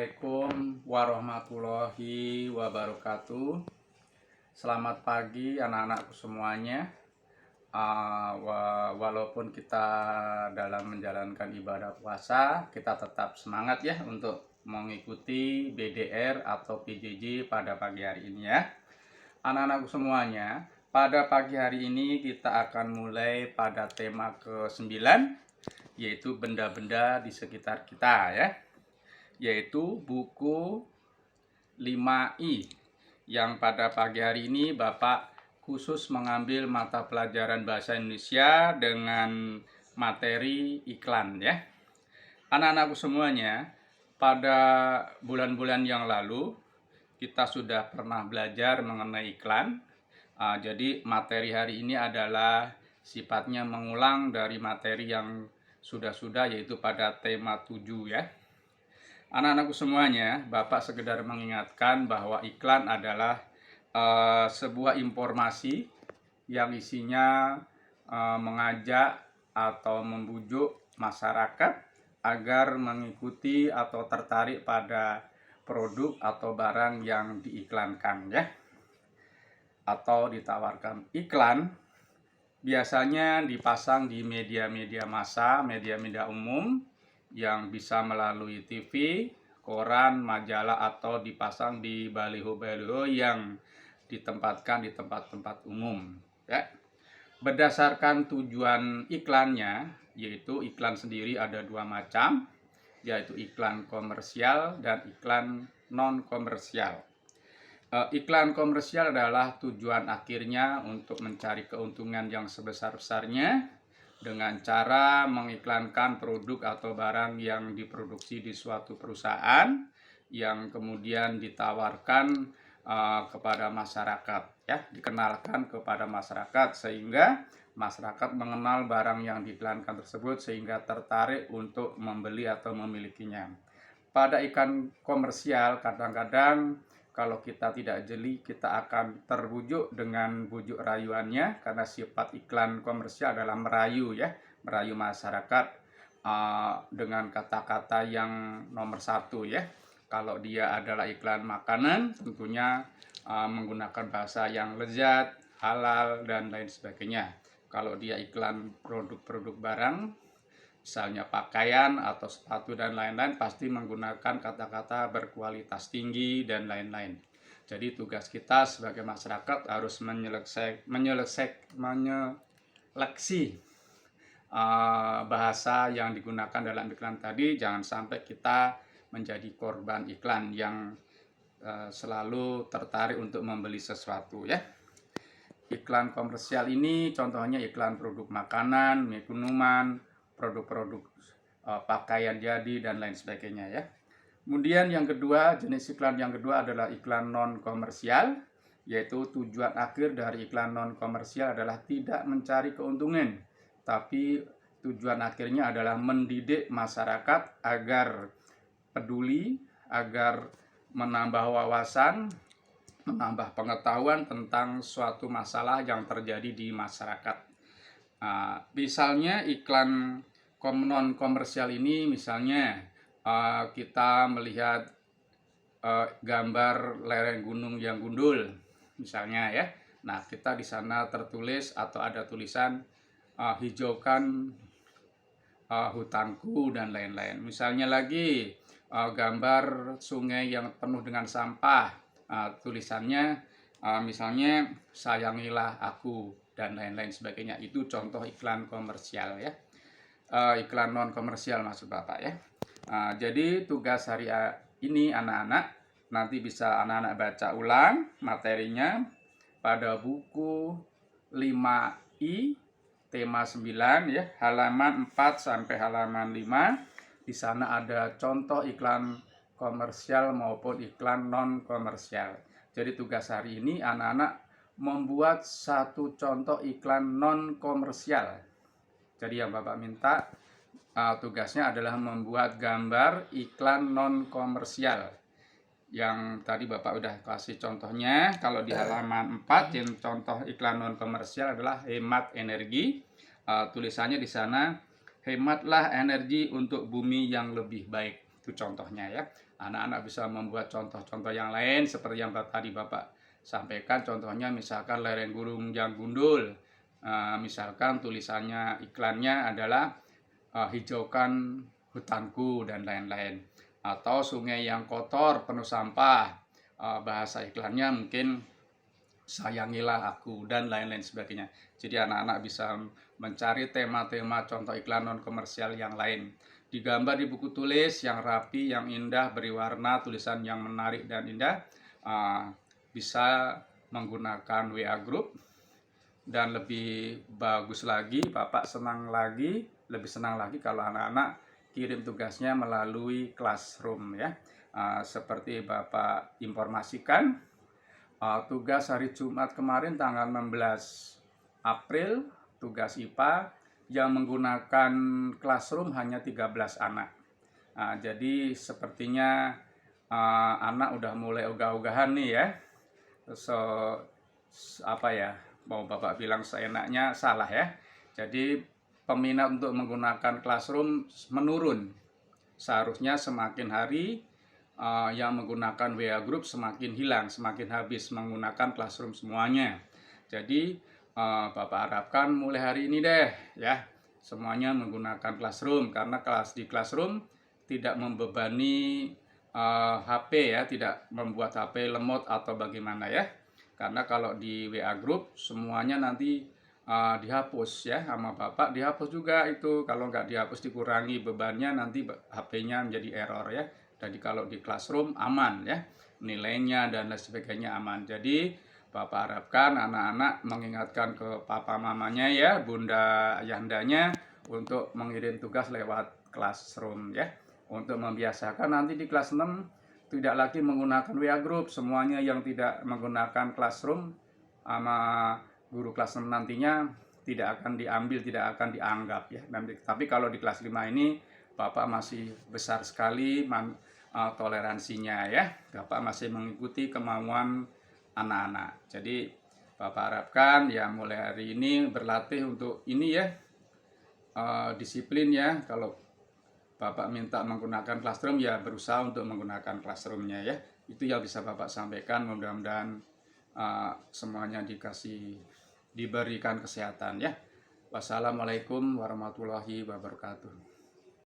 Assalamualaikum warahmatullahi wabarakatuh. Selamat pagi anak-anakku semuanya. Walaupun kita dalam menjalankan ibadah puasa, kita tetap semangat ya untuk mengikuti BDR atau PJJ pada pagi hari ini ya. Anak-anakku semuanya, pada pagi hari ini kita akan mulai pada tema ke-9, yaitu benda-benda di sekitar kita ya. Yaitu buku 5I, yang pada pagi hari ini Bapak khusus mengambil mata pelajaran bahasa Indonesia dengan materi iklan ya. Anak-anakku semuanya, pada bulan-bulan yang lalu kita sudah pernah belajar mengenai iklan. Jadi materi hari ini adalah sifatnya mengulang dari materi yang sudah-sudah, yaitu pada tema 7 ya. Anak-anakku semuanya, Bapak sekedar mengingatkan bahwa iklan adalah sebuah informasi yang isinya mengajak atau membujuk masyarakat agar mengikuti atau tertarik pada produk atau barang yang diiklankan ya, atau ditawarkan. Iklan biasanya dipasang di media-media massa, media-media umum, yang bisa melalui TV, koran, majalah, atau dipasang di baliho-baliho yang ditempatkan di tempat-tempat umum ya. Berdasarkan tujuan iklannya, yaitu iklan sendiri ada dua macam, yaitu iklan komersial dan iklan non komersial. Iklan komersial adalah tujuan akhirnya untuk mencari keuntungan yang sebesar-besarnya dengan cara mengiklankan produk atau barang yang diproduksi di suatu perusahaan yang kemudian ditawarkan kepada masyarakat ya, dikenalkan kepada masyarakat sehingga masyarakat mengenal barang yang diiklankan tersebut sehingga tertarik untuk membeli atau memilikinya. Pada iklan komersial kadang-kadang kalau kita tidak jeli, kita akan terbujuk dengan bujuk rayuannya, karena sifat iklan komersial adalah merayu ya, merayu masyarakat dengan kata-kata yang nomor satu ya. Kalau dia adalah iklan makanan, tentunya menggunakan bahasa yang lezat, halal, dan lain sebagainya. Kalau dia iklan produk-produk barang, misalnya pakaian atau sepatu dan lain-lain, pasti menggunakan kata-kata berkualitas tinggi dan lain-lain. Jadi tugas kita sebagai masyarakat harus menyeleksi bahasa yang digunakan dalam iklan tadi. Jangan sampai kita menjadi korban iklan yang selalu tertarik untuk membeli sesuatu ya. Iklan komersial ini contohnya iklan produk makanan, minuman, produk-produk pakaian jadi dan lain sebagainya ya. Kemudian yang kedua, jenis iklan yang kedua adalah iklan non komersial, yaitu tujuan akhir dari iklan non komersial adalah tidak mencari keuntungan, tapi tujuan akhirnya adalah mendidik masyarakat agar peduli, agar menambah wawasan, menambah pengetahuan tentang suatu masalah yang terjadi di masyarakat. Misalnya iklan non komersial ini, misalnya kita melihat gambar lereng gunung yang gundul misalnya ya. Nah, kita di sana tertulis atau ada tulisan hijaukan hutanku dan lain-lain. Misalnya lagi gambar sungai yang penuh dengan sampah, tulisannya misalnya sayangilah aku dan lain-lain sebagainya. Itu contoh iklan komersial ya. Iklan non komersial maksud Bapak ya. Jadi tugas hari ini anak-anak, nanti bisa anak-anak baca ulang materinya pada buku 5I tema 9 ya, halaman 4 sampai halaman 5. Di sana ada contoh iklan komersial maupun iklan non komersial. Jadi tugas hari ini anak-anak membuat satu contoh iklan non komersial. Jadi yang Bapak minta tugasnya adalah membuat gambar iklan non komersial. Yang tadi Bapak udah kasih contohnya. Kalau di halaman 4 yang contoh iklan non komersial adalah hemat energi. Tulisannya di sana, hematlah energi untuk bumi yang lebih baik. Itu contohnya ya. Anak-anak bisa membuat contoh-contoh yang lain seperti yang tadi Bapak sampaikan. Contohnya misalkan lereng gunung yang gundul. Misalkan tulisannya iklannya adalah hijaukan hutanku dan lain-lain. Atau sungai yang kotor penuh sampah. Bahasa iklannya mungkin sayangilah aku dan lain-lain sebagainya. Jadi anak-anak bisa mencari tema-tema contoh iklan non komersial yang lain. Digambar di buku tulis yang rapi, yang indah, beri warna, tulisan yang menarik dan indah. Bisa menggunakan WA Group. Dan lebih bagus lagi, Bapak lebih senang lagi kalau anak-anak kirim tugasnya melalui Classroom ya. Seperti Bapak informasikan, tugas hari Jumat kemarin tanggal 16 April, tugas IPA yang menggunakan Classroom hanya 13 anak. Jadi sepertinya anak udah mulai ogah-ogahan nih ya. Apa ya, mau Bapak bilang seenaknya salah ya. Jadi peminat untuk menggunakan Classroom menurun. Seharusnya semakin hari yang menggunakan WA Group semakin hilang, semakin habis menggunakan Classroom semuanya. Jadi Bapak harapkan mulai hari ini deh ya, semuanya menggunakan Classroom, karena di Classroom tidak membebani HP ya, tidak membuat HP lemot atau bagaimana ya. Karena kalau di WA Group semuanya nanti dihapus ya sama Bapak, dihapus juga itu. Kalau nggak dihapus dikurangi bebannya, nanti HP-nya menjadi error ya. Jadi kalau di Classroom aman ya, nilainya dan lain sebagainya aman. Jadi Bapak harapkan anak-anak mengingatkan ke papa mamanya ya, bunda ayandanya untuk mengirim tugas lewat Classroom ya. Untuk membiasakan nanti di kelas 6 tidak lagi menggunakan WA Group. Semuanya yang tidak menggunakan Classroom sama guru kelas 6 nantinya tidak akan diambil, tidak akan dianggap ya. Tapi kalau di kelas 5 ini Bapak masih besar sekali toleransinya ya. Bapak masih mengikuti kemauan anak-anak. Jadi Bapak harapkan ya mulai hari ini berlatih untuk ini ya, disiplin ya. Kalau Bapak minta menggunakan Classroom ya berusaha untuk menggunakan Classroom-nya ya. Itu yang bisa Bapak sampaikan. Mudah-mudahan semuanya diberikan kesehatan ya. Wassalamualaikum warahmatullahi wabarakatuh.